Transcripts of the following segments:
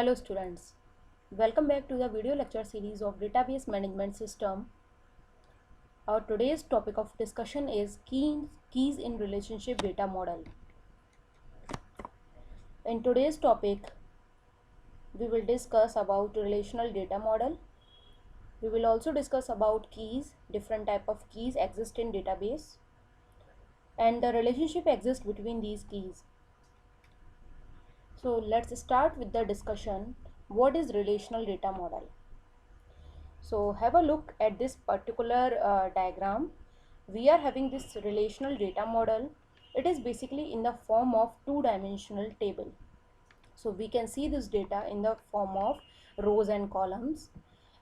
Hello students, welcome back to the video lecture series of Database Management System. Our today's topic of discussion is keys in relationship data model. In today's topic, we will discuss about relational data model. We will also discuss about keys, different type of keys exist in database, and the relationship exists between these keys. So let's start with the discussion. What is relational data model? So have a look at this particular diagram. We are having this relational data model. It is basically in the form of two-dimensional table. So we can see this data in the form of rows and columns,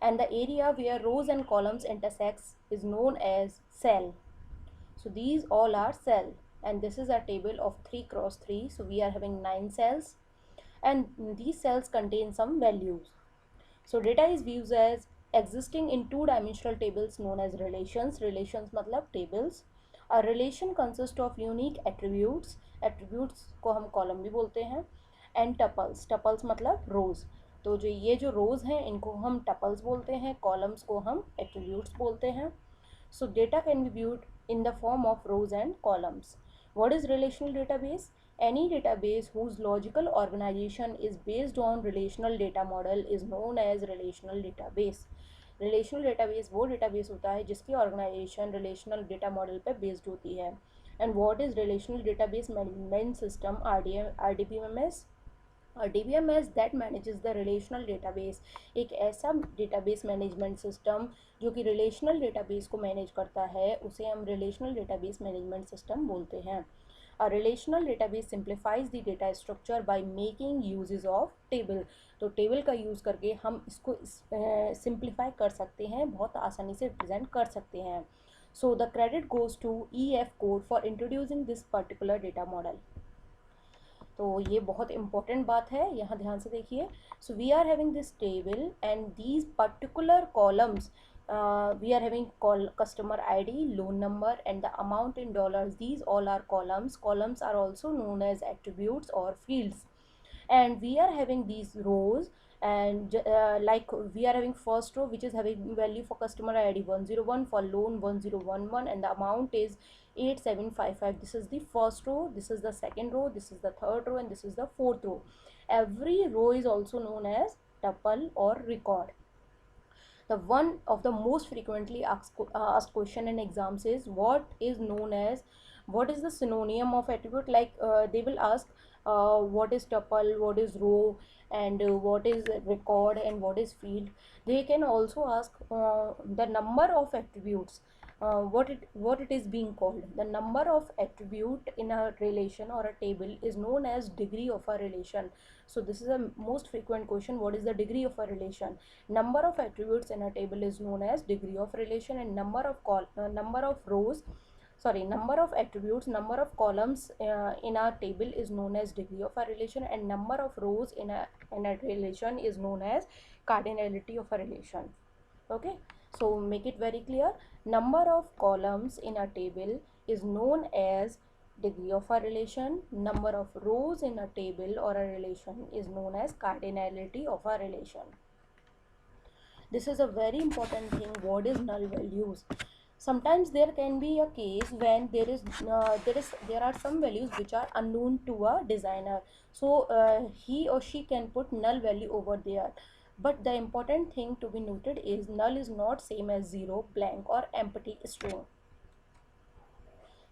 and the area where rows and columns intersects is known as cell. So these all are cell, and this is a table of 3 cross 3. So we are having 9 cells, and these cells contain some values. So data is viewed as existing in two-dimensional tables known as relations. Relations मतलब tables. A relation consists of unique attributes. Attributes को हम column भी बोलते हैं. And tuples. Tuples मतलब rows. तो ये जो rows हैं इनको हम tuples बोलते हैं. Columns को हम attributes बोलते हैं. So data can be viewed in the form of rows and columns. What is relational database? Any database whose logical organization is based on relational data model is known as relational database. Relational database वो database होता है जिसकी organization relational data model पे based होती है. And what is relational database management system? RDBMS. DBMS that manages the relational database, एक ऐसा database management system जो कि relational database को manage करता है उसे हम relational database management system बोलते हैं. A relational database simplifies the data structure by making uses of table. तो table का use करके हम इसको simplify कर सकते हैं, बहुत आसानी से represent कर सकते हैं. So the credit goes to EF Code for introducing this particular data model. तो ये बहुत इंपॉर्टेंट बात है, यहाँ ध्यान से देखिए. So we are having this table and these particular columns we are having customer ID, loan number, and the amount in dollars. These all are columns. Columns are also known as attributes or fields. And we are having these rows, and like we are having first row which is having value for customer ID 101, for loan 1011, and the amount is 8755. This is the first row, this is the second row, this is the third row, and this is the fourth row. Every row is also known as tuple or record. The one of the most frequently asked question in exams is what is known as, what is the synonym of attribute. Like they will ask what is tuple, what is row, and what is record, and what is field. They can also ask the number of attributes, what it is being called. The number of attribute in a relation or a table is known as degree of a relation. So this is a most frequent question, what is the degree of a relation. Number of attributes in a table is known as degree of relation, and number of attributes, number of columns in our table is known as degree of a relation, and number of rows in a relation is known as cardinality of a relation. Okay, so make it very clear. Number of columns in a table is known as degree of a relation. Number of rows in a table or a relation is known as cardinality of a relation. This is a very important thing. What is null values? Sometimes there can be a case when there are some values which are unknown to a designer. So he or she can put null value over there. But the important thing to be noted is null is not same as zero, blank, or empty string.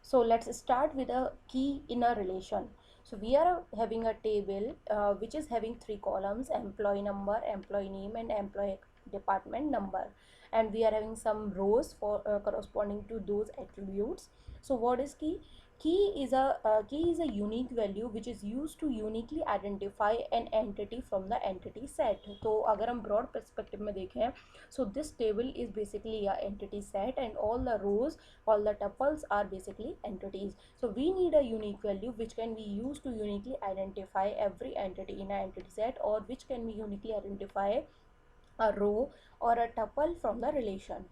So let's start with a key in a relation. So we are having a table which is having 3 columns: employee number, employee name, and employee department number. And we are having some rows for corresponding to those attributes. So what is key? Key is a unique value which is used to uniquely identify an entity from the entity set. तो अगर हम broad perspective में देखें, so this table is basically a entity set, and all the rows, all the tuples are basically entities. So we need a unique value which can be used to uniquely identify every entity in an entity set, or which can be uniquely identify a row or a tuple from the relation.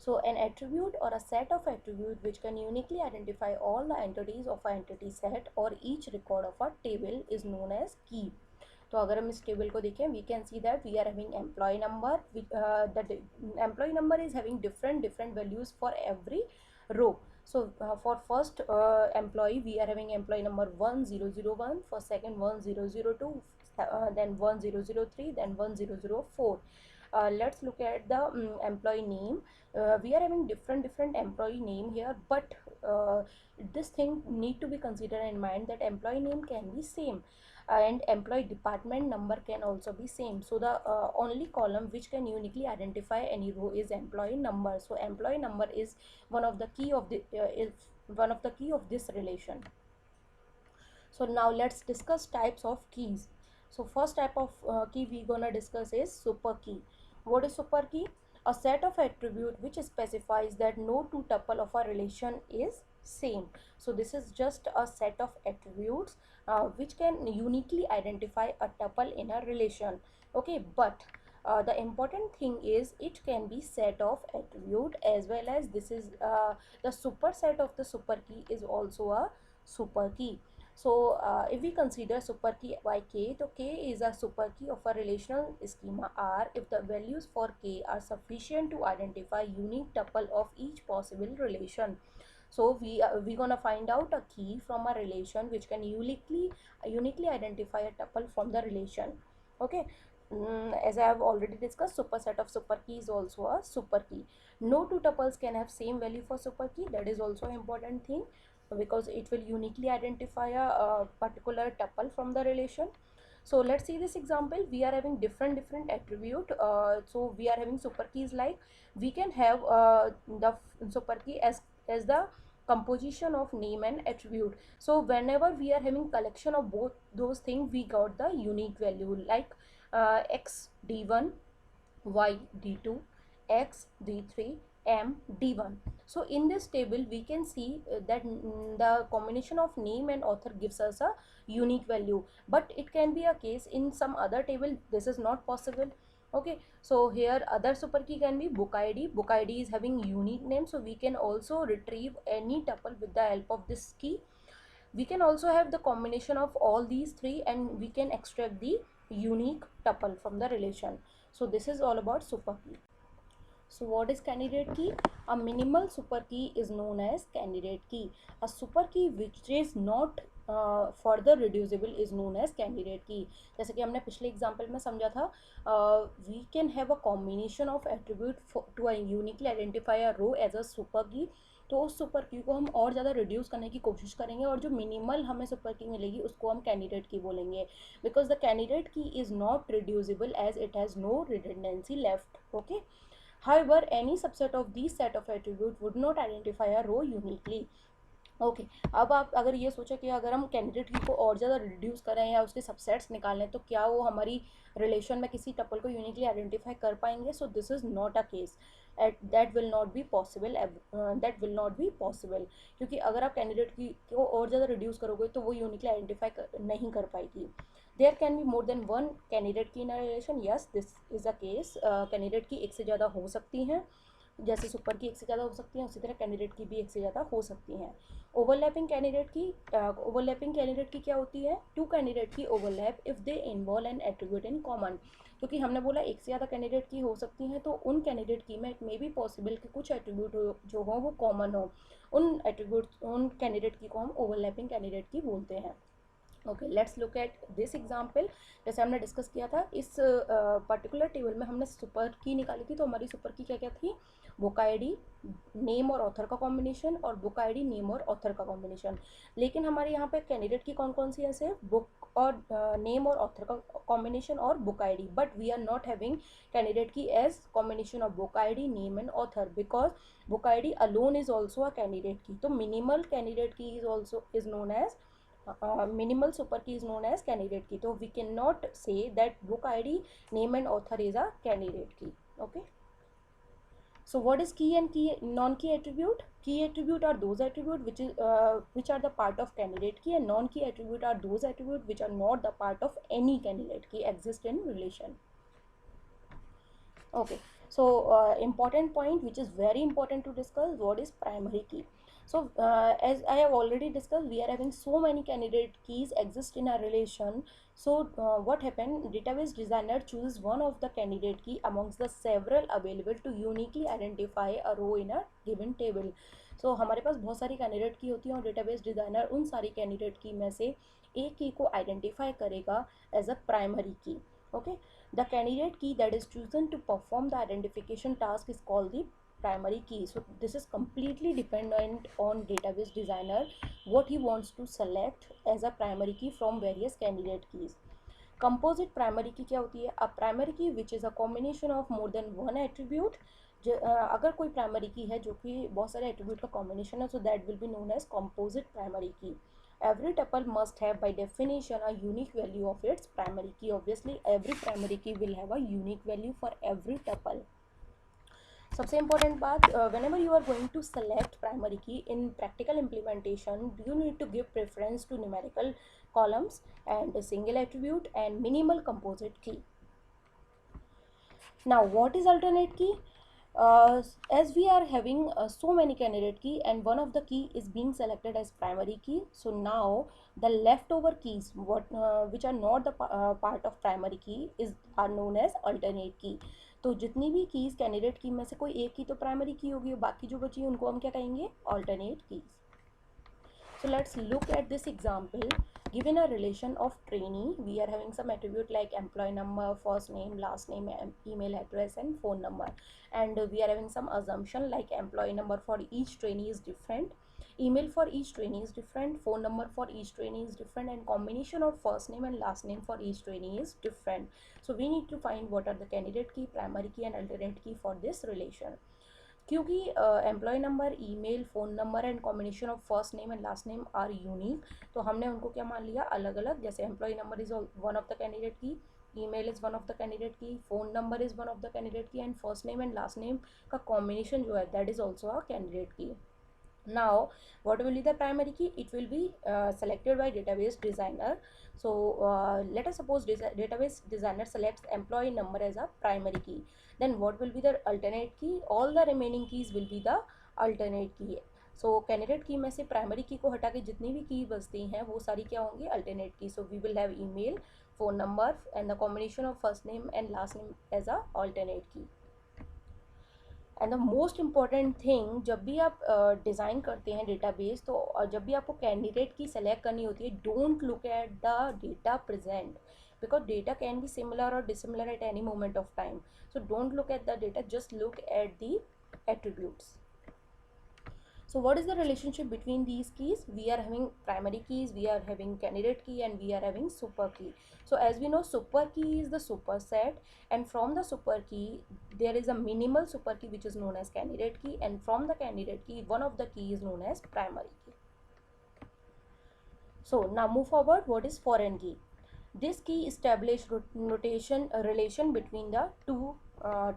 So an attribute or a set of attributes which can uniquely identify all the entities of an entity set or each record of a table is known as key. तो अगर हम इस table को देखें, we can see that we are having employ number, that employ number is having different values for every row. So for first employee we are having employee number 1001, for second 1002, then 1003, then 1004. Let's look at the employee name. We are having different employee name here, but this thing need to be considered in mind that employee name can be same and employee department number can also be same. So the only column which can uniquely identify any row is employee number. So employee number is one of the key of this relation. So now let's discuss types of keys. So first type of key we gonna discuss is super key. What is super key? A set of attribute which specifies that no two tuple of a relation is same. So this is just a set of attributes which can uniquely identify a tuple in a relation. Okay, but the important thing is it can be set of attribute as well as this is the superset of the super key is also a super key. So if we consider super key by k, so k is a super key of a relational schema R if the values for k are sufficient to identify unique tuple of each possible relation. So we gonna find out a key from a relation which can uniquely identify a tuple from the relation. Okay. As I have already discussed, superset of super key is also a super key. No two tuples can have same value for super key. That is also an important thing, because it will uniquely identify a particular tuple from the relation. So let's see this example. We are having different attribute. So we are having super keys, like we can have the super key as the composition of name and attribute. So whenever we are having collection of both those things, we got the unique value, like x d1, y d2, x d3, m d1. So in this table we can see that the combination of name and author gives us a unique value, but it can be a case in some other table this is not possible. Okay, so here other super key can be book id. Book id is having unique name, so we can also retrieve any tuple with the help of this key. We can also have the combination of all these three and we can extract the unique tuple from the relation. So this is all about super key. So what is candidate key? A minimal super key is known as candidate key. A super key which is not further reducible is known as candidate key. जैसे कि हमने पिछले example में समझा था, we can have a combination of attribute to uniquely identify a row as a super key. तो उस super की को हम और ज़्यादा रिड्यूस करने की कोशिश करेंगे और जो मिनिमल हमें सुपर की मिलेगी उसको हम कैंडिडेट की बोलेंगे, because the candidate key is not reducible as it has no redundancy left. Okay. However, any subset of these set of attribute would not identify a row uniquely. Okay अब आप अगर ये सोचो कि अगर हम candidate की को और ज़्यादा रिड्यूस करें या उसके सबसेट्स निकालें तो क्या वो हमारी रिलेशन में किसी टपल को यूनिकली आइडेंटिफाई कर पाएंगे. So this is not a case. That will not be possible. क्योंकि अगर आप कैंडिडेट की को और ज़्यादा रिड्यूस करोगे तो वो यूनिकली आइडेंटिफाई नहीं कर पाएगी. There can be more than one candidate key in a relation. Yes, this is a case. Candidate key एक से ज़्यादा हो सकती हैं. जैसे सुपर की एक से ज़्यादा हो सकती हैं, उसी तरह कैंडिडेट की भी एक से ज़्यादा हो सकती हैं. ओवरलैपिंग कैंडिडेट की क्या होती है? टू कैंडिडेट की overlap if they involve N attribute in common. क्योंकि हमने बोला एक से ज़्यादा कैंडिडेट की हो सकती हैं, तो उन कैंडिडेट की में इट मे बी पॉसिबल कि कुछ एट्रीब्यूट जो हो वो कॉमन हो. उन कैंडिडेट की को हम ओवरलैपिंग कैंडिडेट की बोलते हैं. Okay, let's look at this example. जैसे हमने डिस्कस किया था, इस पर्टिकुलर टेबल में हमने सुपर की निकाली थी. तो हमारी सुपर की क्या क्या थी? बुक आईडी, नेम और ऑथर का कॉम्बिनेशन, और बुक आईडी, नेम और ऑथर का कॉम्बिनेशन. लेकिन हमारे यहाँ पे कैंडिडेट की कौन कौन सी है? सिर्फ बुक और नेम और ऑथर का कॉम्बिनेशन और book ID. But we are not having candidate key as combination of book ID, name and author, because book ID alone is also a candidate key. तो minimal candidate key is also is known as minimal super key is known as candidate key. So we cannot say that book id, name and author is a candidate key. Okay, so what is key and non-key attribute? Key attribute are those attribute which are the part of candidate key, and non-key attribute are those attribute which are not the part of any candidate key exist in relation. Okay, so important point which is very important to discuss, what is primary key? So as I have already discussed, we are having so many candidate keys exist in our relation. So what happened, database designer chooses one of the candidate key amongst the several available to uniquely identify a row in a given table. So हमारे पास बहुत सारी candidate की होती हैं और database designer उन सारी candidate की में से एक की को आइडेंटिफाई करेगा एज अ प्राइमरी की. Okay, the candidate key that is chosen to perform the identification task is called the primary key. So this is completely dependent on database designer what he wants to select as a primary key from various candidate keys. Composite primary key क्या होती है? A primary key which is a combination of more than one attribute. अगर कोई primary की है जो कि बहुत सारे एट्रीब्यूट का कॉम्बिनेशन है, so that will be known as composite primary key. Every tuple must have by definition a unique value of its primary key. Obviously every primary key will have a unique value for every tuple. सबसे important बात, whenever you are going to select primary key in practical implementation, you need to give preference to numerical columns and a single attribute and minimal composite key. Now what is alternate key? As we are having so many candidate key and one of the key is being selected as primary key, so now the leftover keys which are not the part of primary key are known as alternate key. तो जितनी भी keys candidate की में से कोई एक की तो प्राइमरी की होगी और बाकी जो बची उनको हम क्या कहेंगे, alternate keys. So let's look at this example. Given a relation of trainee, we are having some attribute like employee number, first name, last name, email address and phone number, and we are having some assumption like employee number for each trainee is different, email for each trainee is different, phone number for each trainee is different, and combination of first name and last name for each trainee is different. So we need to find what are the candidate key, primary key and alternate key for this relation. क्योंकि employ number, email, phone number and combination of first name and last name are unique, तो हमने उनको क्या मान लिया, अलग अलग. जैसे employ number is one of the candidate key, email is one of the candidate key, phone number is one of the candidate key, and first name and last name का कॉम्बिनेशन जो है that is also a candidate key. Now what will be the primary key? It will be selected by database designer. So let us suppose database designer selects employee number as a primary key. Then what will be the alternate key? All the remaining keys will be the alternate key. So candidate key में से primary key को हटा के जितनी भी key बचती हैं वो सारी क्या होंगी, alternate key. So we will have email, phone number and the combination of first name and last name as a alternate key. And the most important thing, जब भी आप डिज़ाइन करते हैं डेटाबेस, तो जब भी आपको कैंडिडेट की सेलेक्ट करनी होती है, don't look at the data present because data can be similar or dissimilar at any moment of time. So don't look at the data, just look at the attributes. So what is the relationship between these keys? We are having primary keys, we are having candidate key and we are having super key. So as we know, super key is the superset, and from the super key there is a minimal super key which is known as candidate key, and from the candidate key one of the key is known as primary key. So now move forward. What is foreign key? This key establish notation relation between the two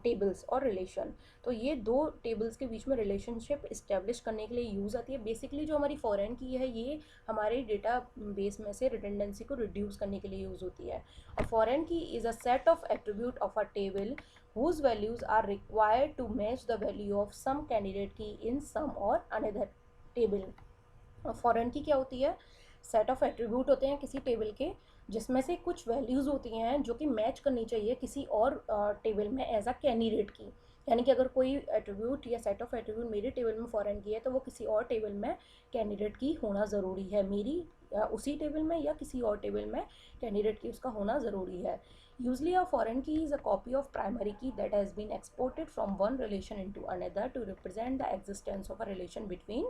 tables और relation. तो ये दो tables के बीच में relationship establish करने के लिए use आती है. बेसिकली जो हमारी फॉरेन की है ये हमारे डेटा बेस में से रिडंडेंसी को रिड्यूस करने के लिए यूज़ होती है. और foreign key is a set of attribute of a table whose values are required to match the value of some candidate key in some or another table. Foreign की क्या होती है, सेट ऑफ एट्रीब्यूट होते हैं किसी table के जिसमें से कुछ वैल्यूज़ होती हैं जो कि मैच करनी चाहिए किसी और टेबल में एज अ कैंडिडेट की. यानी कि अगर कोई एट्रीब्यूट या सेट ऑफ एट्रीब्यूट मेरे टेबल में फॉरेन की है तो वो किसी और टेबल में कैंडिडेट की होना ज़रूरी है, मेरी उसी टेबल में या किसी और टेबल में कैंडिडेट की उसका होना ज़रूरी है. Usually a foreign key is a copy of primary key that has been exported from one relation into another to represent the existence of a relation between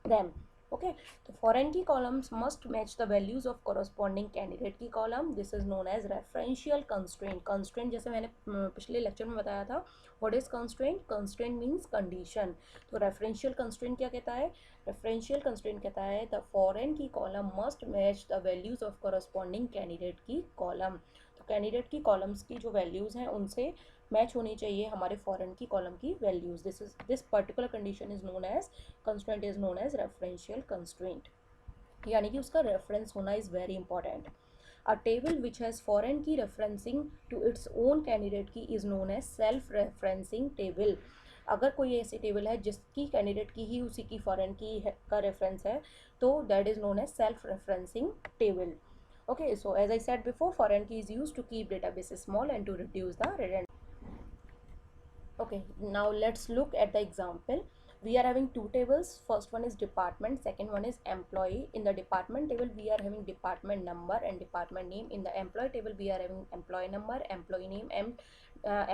them. Okay, तो foreign key columns must match the values of corresponding candidate key column. This is known as referential constraint. Constraint जैसे मैंने पिछले lecture में बताया था, what is constraint? Constraint means condition. तो referential constraint क्या कहता है? Referential constraint कहता है the foreign key column must match the values of corresponding candidate key column. तो कैंडिडेट की कॉलम्स की जो वैल्यूज़ हैं उनसे मैच होनी चाहिए हमारे फॉरेन की कॉलम की values. This particular condition is known as constraint is known as referential constraint, यानी कि उसका रेफरेंस होना is very important. A table which has foreign key referencing to its own candidate key is known as self-referencing table. अगर कोई ऐसी table है जिसकी candidate की ही उसी की फॉरेन की का रेफरेंस है, तो that is known as self referencing table. Okay, so as I said before, foreign key is used to keep databases small and to reduce the redundancy. Okay, now let's look at the example. We are having two tables. First one is department, second one is employee. In the department table, we are having department number and department name. In the employee table, we are having employee number, employee name, and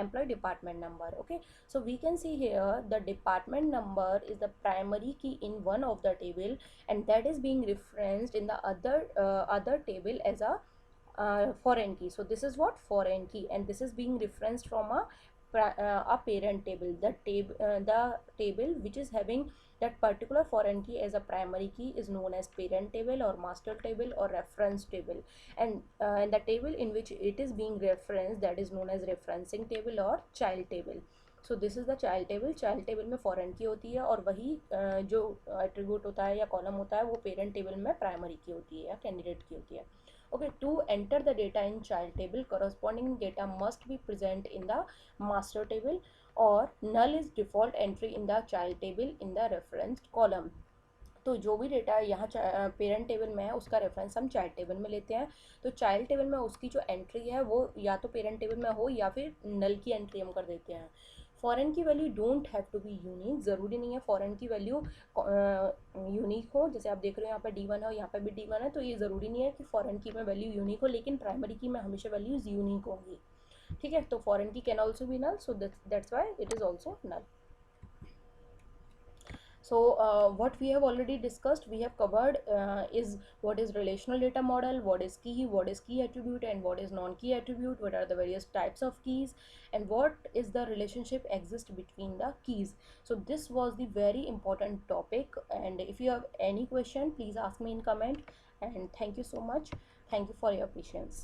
employee department number. Okay, so we can see here the department number is the primary key in one of the table, and that is being referenced in the other table as a foreign key. So this is what foreign key, and this is being referenced from a parent table. The table which is having that particular foreign key as a primary key is known as parent table or master table or reference table, and the table in which it is being referenced, that is known as referencing table or child table. So this is the child table. Child table में foreign की होती है, और वही जो attribute होता है या कॉलम होता है वो पेरेंट टेबल में प्राइमरी की होती है या कैंडिडेट की होती है. Okay, to enter the data in child table, corresponding data must be present in the master table, or null is default entry in the child table in the referenced column. तो जो भी data यहाँ parent table में है उसका reference हम child table में लेते हैं. तो चाइल्ड टेबल में उसकी जो एंट्री है वो या तो पेरेंट टेबल में हो या फिर नल की एंट्री हम कर देते हैं. Foreign key value don't have to be unique. ज़रूरी नहीं है फॉरेन की वैल्यू यूनिक हो. जैसे आप देख रहे हो यहाँ पर D1 है, यहाँ पर भी D1 है, तो ये ज़रूरी नहीं है कि फॉरेन की में वैल्यू यूनिक हो, लेकिन प्राइमरी की में हमेशा वैल्यूज यूनिक होंगी. ठीक है, तो foreign key can also be null, so that's why it is also null. So what we have already discussed, we have covered is what is relational data model, what is key attribute, and what is non-key attribute, what are the various types of keys, and what is the relationship exist between the keys. So this was the very important topic, and if you have any question, please ask me in comment. And thank you so much. Thank you for your patience.